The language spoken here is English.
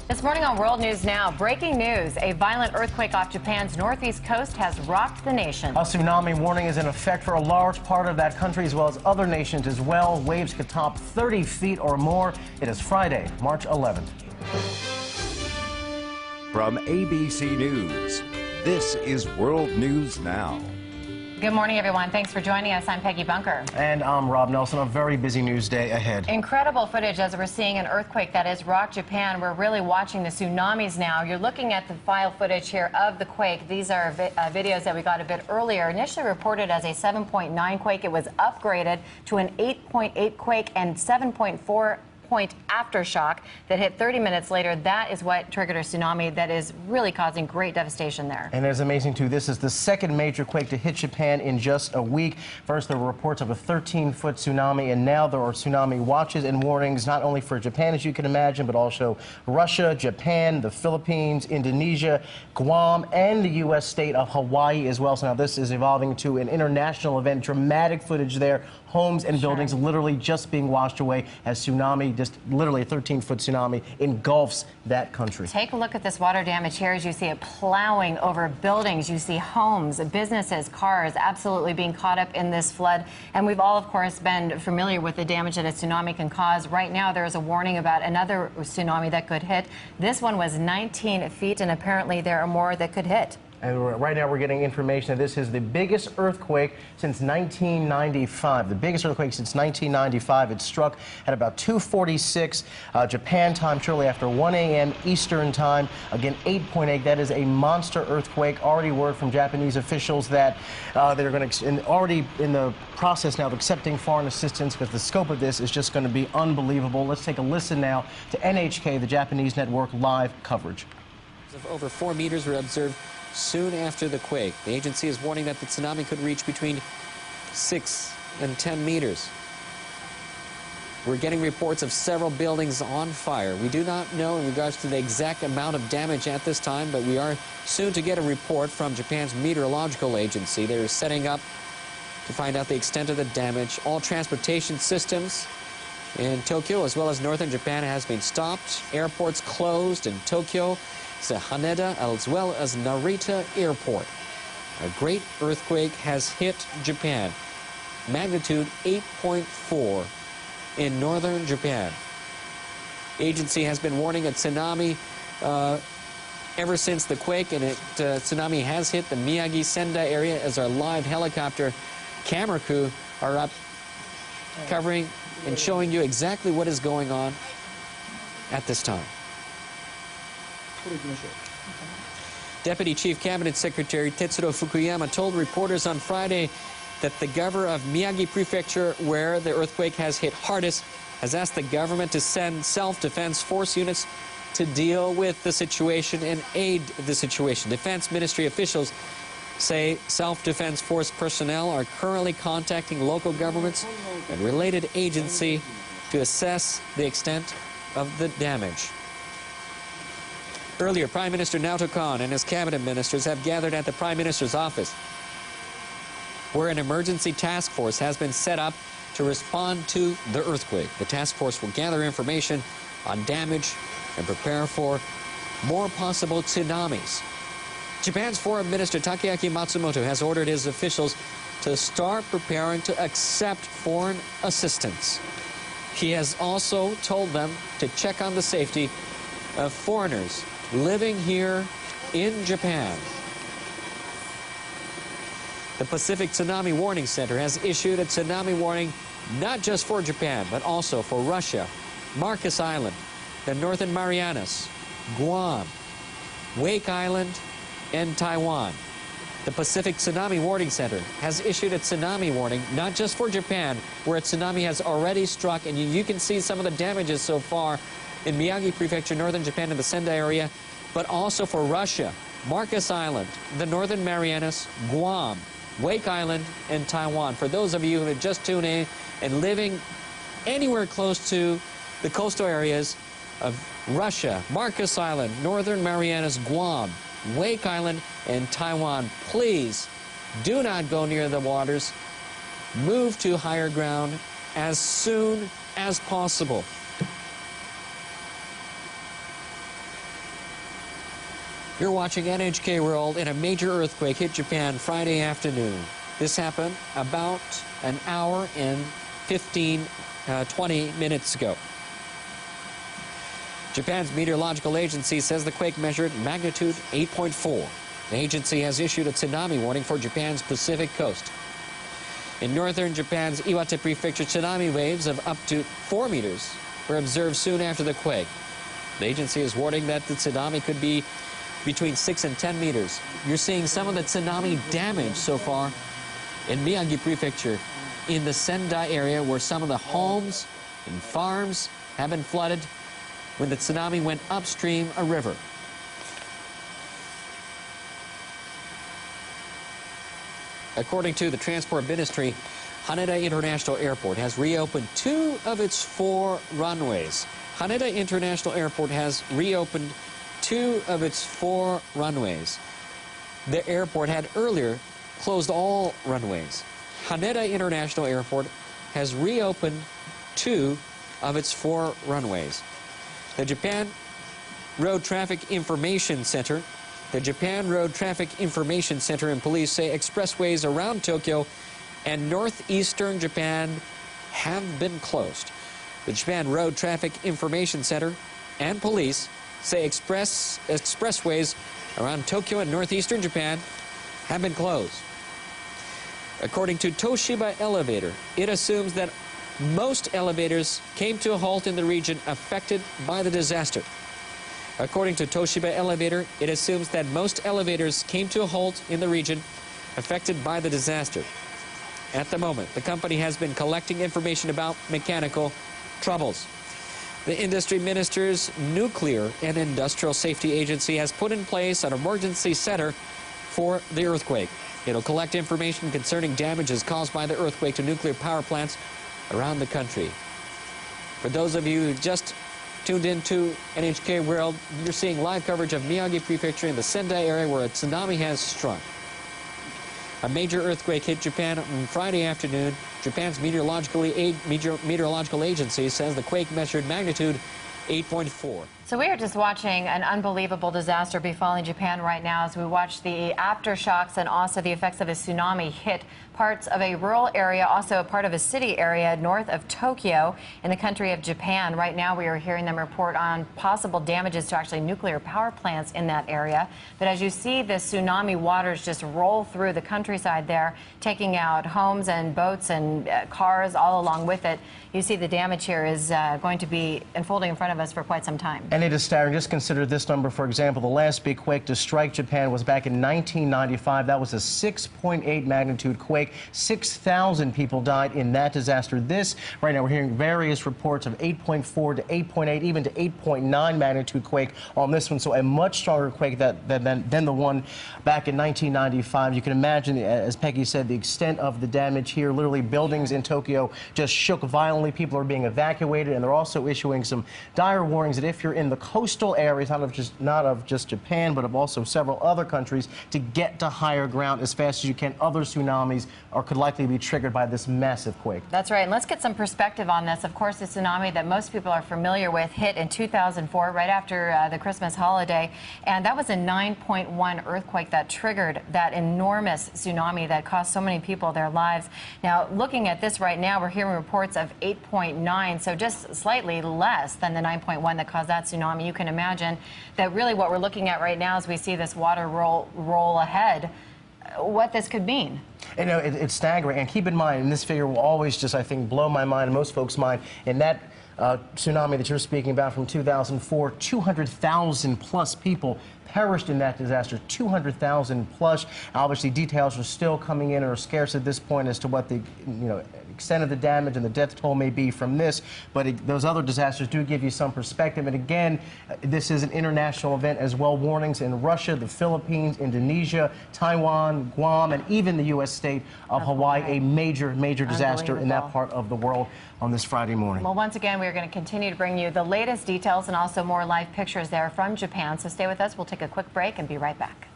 This morning on World News Now, breaking news. A violent earthquake off Japan's northeast coast has rocked the nation. A tsunami warning is in effect for a large part of that country as well as other nations as well. Waves could top 30 feet or more. It is Friday, March 11th. From ABC News, this is World News Now. Good morning, everyone. Thanks for joining us. I'm Peggy Bunker. And I'm Rob Nelson. A very busy news day ahead. Incredible footage as we're seeing an earthquake that has rocked Japan. We're really watching the tsunamis now. You're looking at the file footage here of the quake. These are videos that we got a bit earlier. Initially reported as a 7.9 quake. It was upgraded to an 8.8 quake and 7.4 point aftershock that hit 30 minutes later. That is what triggered a tsunami that is really causing great devastation there. And it's amazing, too. This is the second major quake to hit Japan in just a week. First, there were reports of a 13-foot tsunami, and now there are tsunami watches and warnings, not only for Japan, as you can imagine, but also Russia, Japan, the Philippines, Indonesia, Guam, and the U.S. state of Hawaii as well. So now this is evolving to an international event. Dramatic footage there. Homes and buildings literally just being washed away as tsunami, just literally a 13-foot tsunami, engulfs that country. Take a look at this water damage here as you see it plowing over buildings. You see homes, businesses, cars absolutely being caught up in this flood. And we've all, of course, been familiar with the damage that a tsunami can cause. Right now, there is a warning about another tsunami that could hit. This one was 19 feet, and apparently there are more that could hit. And right now we're getting information that this is the biggest earthquake since 1995. The biggest earthquake since 1995. It struck at about 2:46 Japan time, shortly after 1 a.m. Eastern time. Again, 8.8. That is a monster earthquake. Already word from Japanese officials that they're going to already in the process now of accepting foreign assistance because the scope of this is just going to be unbelievable. Let's take a listen now to NHK, the Japanese network, live coverage. Over 4 meters were observed soon after the quake. The agency is warning that the tsunami could reach between 6 and 10 meters. We're getting reports of several buildings on fire. We do not know in regards to the exact amount of damage at this time, but we are soon to get a report from Japan's Meteorological Agency. They're setting up to find out the extent of the damage. All transportation systems in Tokyo as well as northern Japan has been stopped. Airports closed in Tokyo, Haneda, as well as Narita Airport. A great earthquake has hit Japan. Magnitude 8.4 in northern Japan. Agency has been warning a tsunami ever since the quake, and tsunami has hit the Miyagi Sendai area as our live helicopter camera crew are up covering and showing you exactly what is going on at this time. Deputy Chief Cabinet Secretary Tetsuro Fukuyama told reporters on Friday that the governor of Miyagi Prefecture, where the earthquake has hit hardest, has asked the government to send self-defense force units to deal with the situation and aid the situation. Defense Ministry officials say self-defense force personnel are currently contacting local governments and related agency to assess the extent of the damage. Earlier, Prime Minister Naoto Kan and his cabinet ministers have gathered at the Prime Minister's office, where an emergency task force has been set up to respond to the earthquake. The task force will gather information on damage and prepare for more possible tsunamis. Japan's Foreign Minister Takeaki Matsumoto has ordered his officials to start preparing to accept foreign assistance. He has also told them to check on the safety of foreigners living here in Japan. The Pacific Tsunami Warning Center has issued a tsunami warning not just for Japan, but also for Russia, Marcus Island, the Northern Marianas, Guam, Wake Island, and Taiwan. The Pacific Tsunami Warning Center has issued a tsunami warning not just for Japan, where a tsunami has already struck, and you can see some of the damages so far in Miyagi Prefecture, northern Japan, in the Sendai area, but also for Russia, Marcus Island, the Northern Marianas, Guam, Wake Island, and Taiwan. For those of you who have just tuned in and living anywhere close to the coastal areas of Russia, Marcus Island, Northern Marianas, Guam, Wake Island, and Taiwan, please do not go near the waters. Move to higher ground as soon as possible. You're watching NHK World, and a major earthquake hit Japan Friday afternoon. This happened about an hour and 20 minutes ago. Japan's Meteorological Agency says the quake measured magnitude 8.4. The agency has issued a tsunami warning for Japan's Pacific coast. In northern Japan's Miyagi Prefecture, tsunami waves of up to 4 meters were observed soon after the quake. The agency is warning that the tsunami could be between 6 and 10 meters. You're seeing some of the tsunami damage so far in Miyagi Prefecture, in the Sendai area, where some of the homes and farms have been flooded when the tsunami went upstream a river. According to the Transport Ministry, Haneda International Airport has reopened 2 of its 4 runways. Haneda International Airport has reopened 2 of its 4 runways. The airport had earlier closed all runways. Haneda International Airport has reopened 2 of its 4 runways. The Japan Road Traffic Information Center and police say expressways around Tokyo and northeastern Japan have been closed. The Japan Road Traffic Information Center and police say expressways around Tokyo and northeastern Japan have been closed. According to Toshiba Elevator, it assumes that most elevators came to a halt in the region affected by the disaster. According to Toshiba Elevator, it assumes that most elevators came to a halt in the region affected by the disaster. At the moment, the company has been collecting information about mechanical troubles. The industry minister's Nuclear and Industrial Safety Agency has put in place an emergency center for the earthquake. It'll collect information concerning damages caused by the earthquake to nuclear power plants around the country. For those of you who just tuned into NHK World, you're seeing live coverage of Miyagi Prefecture in the Sendai area where a tsunami has struck. A major earthquake hit Japan on Friday afternoon. Japan's Meteorological Agency says the quake measured magnitude 8.4. So we are just watching an unbelievable disaster befalling Japan right now as we watch the aftershocks and also the effects of a tsunami hit parts of a rural area, also a part of a city area north of Tokyo in the country of Japan. Right now we are hearing them report on possible damages to actually nuclear power plants in that area. But as you see the tsunami waters just roll through the countryside there, taking out homes and boats and cars all along with it, you see the damage here is going to be unfolding in front of us for quite some time. And it is staggering. Just consider this number, for example. The last big quake to strike Japan was back in 1995. That was a 6.8 magnitude quake. 6,000 people died in that disaster. This, right now, we're hearing various reports of 8.4 to 8.8, even to 8.9 magnitude quake on this one. So a much stronger quake than the one back in 1995. You can imagine, as Peggy said, the extent of the damage here. Literally, buildings in Tokyo just shook violently. People are being evacuated, and they're also issuing some dire warnings that if you're in the coastal areas, not of just Japan, but of also several other countries, to get to higher ground as fast as you can. Other tsunamis could likely be triggered by this massive quake. That's right. And let's get some perspective on this. Of course, the tsunami that most people are familiar with hit in 2004, right after the Christmas holiday. And that was a 9.1 earthquake that triggered that enormous tsunami that cost so many people their lives. Now, looking at this right now, we're hearing reports of 8.9, so just slightly less than the 9.1 that caused that tsunami. You can imagine that really what we're looking at right now as we see this water roll ahead, what this could mean. You know, it's staggering. And keep in mind, and this figure will always just, I think, blow my mind and most folks' mind, in that tsunami that you're speaking about from 2004, 200,000 plus people perished in that disaster, 200,000 plus. Obviously, details are still coming in and are scarce at this point as to what the extent of the damage and the death toll may be from this, but those other disasters do give you some perspective. And again, this is an international event as well. Warnings in Russia, the Philippines, Indonesia, Taiwan, Guam, and even the U.S. state of Hawaii, a major disaster in that part of the world on this Friday morning. Well, once again, we are going to continue to bring you the latest details and also more live pictures there from Japan. So stay with us. We'll take a quick break and be right back.